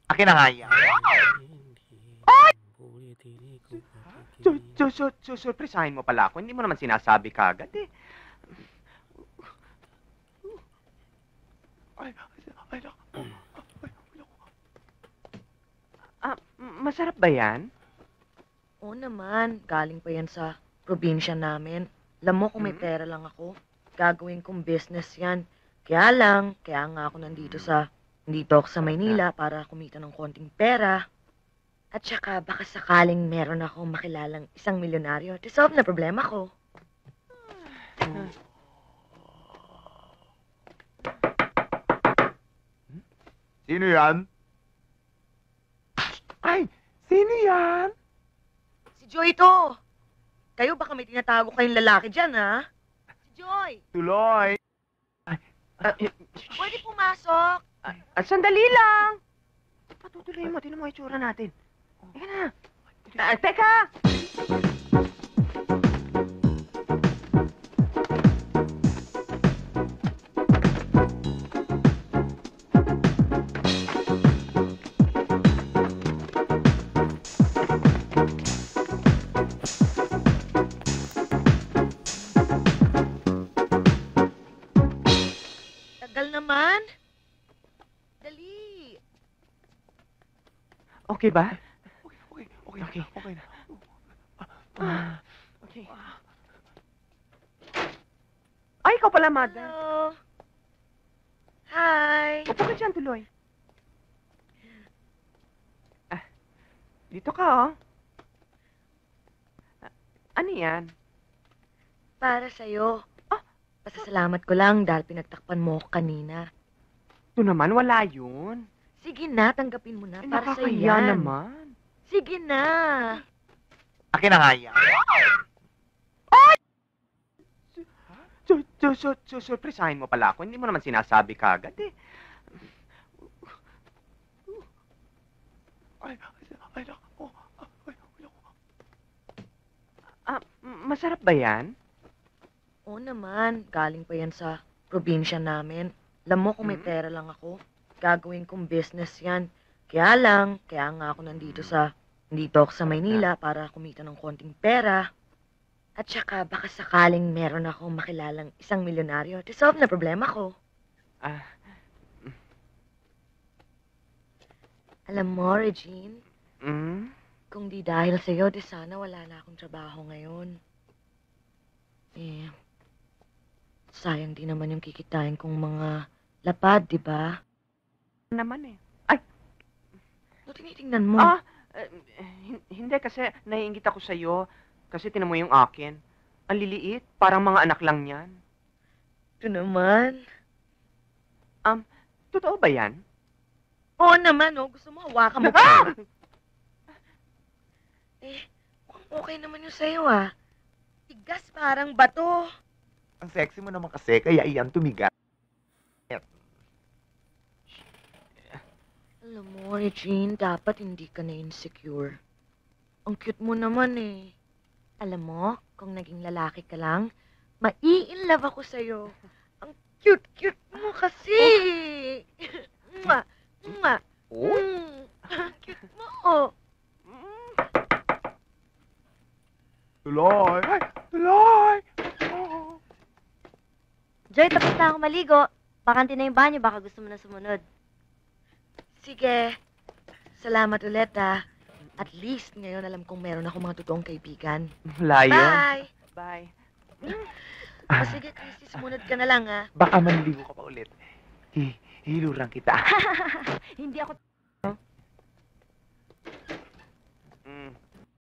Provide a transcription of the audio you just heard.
Akin na nga yan. Surpresahin mo pala ako. Hindi mo naman sinasabi kagad eh. Masarap ba yan? Oo naman, galing pa yan sa probinsya namin. Alam mo kung may pera lang ako, gagawin kong business yan. Kaya nga ako nandito ako sa Maynila para kumita ng konting pera. At saka baka sakaling meron akong makilalang isang milyonaryo, resolve na problema ko. Sino yan? Ay, sino yan? Si Joy to! Kayo baka may tinatago kayong lalaki dyan, ha? Si Joy! Tuloy. Pwede pumasok! Sandali lang. Patutuloy mo, tinan mo itsura natin. Teka na. Teka! Tagal naman. Dali. Okay ba? Okay. Okay. Ay, ikaw pala, Mada. Hello. Hi. Upo ka dyan, tuloy. Dito ka, oh. Ano yan? Para sa'yo. Pasasalamat ko lang dahil pinagtakpan mo ko kanina. Ito naman, wala yun. Sige na, tanggapin mo na. Ay, Para sa'yo nakakahiya yan. naman. Sige na. Akin na nga yan. Surpresahin mo pala ako. Hindi mo naman sinasabi kagad eh. Masarap ba yan? Oo naman, galing pa yan sa probinsya namin. Alam mo kung may pera lang ako, gagawin kong business yan. Kaya nga ako nandito ako sa Maynila para kumita ng konting pera. At saka baka sakaling meron akong makilalang isang milyonaryo, resolve na problema ko. Alam mo, Regine, kung di dahil sa'yo, di sana wala na akong trabaho ngayon. Eh, sayang din naman yung kikitain kong mga lapad, di ba? Naman eh. Ano tinitingnan mo? Hindi kasi naiingit ako sa'yo. Kasi tinan mo yung akin. Ang liliit, parang mga anak lang yan. Ito naman. Totoo ba yan? Oo naman, oh. Gusto mo hawakan mo pa. Mukhang okay naman yung sa'yo, ah. Tigas parang bato. Ang sexy mo naman kasi, kaya iyan tumigat. Alam mo, Regine, dapat hindi ka na insecure. Ang cute mo naman, eh. Alam mo, kung naging lalaki ka lang, mai-inlove ako sa'yo. Ang cute-cute mo kasi. Mwah! Mwah! Cute mo. Tuloy. Tuloy. Joy, tapos na ako maligo. Bakante na yung banyo, baka gusto mo na sumunod. Sige. Salamat ulit, ah. At least ngayon alam kong meron ako mga totoong kaibigan. Wala yun. Bye! Bye. O sige, Christy, sumunod ka na lang, ah. Baka manligo ka pa ulit. Hilurang kita. Hindi ako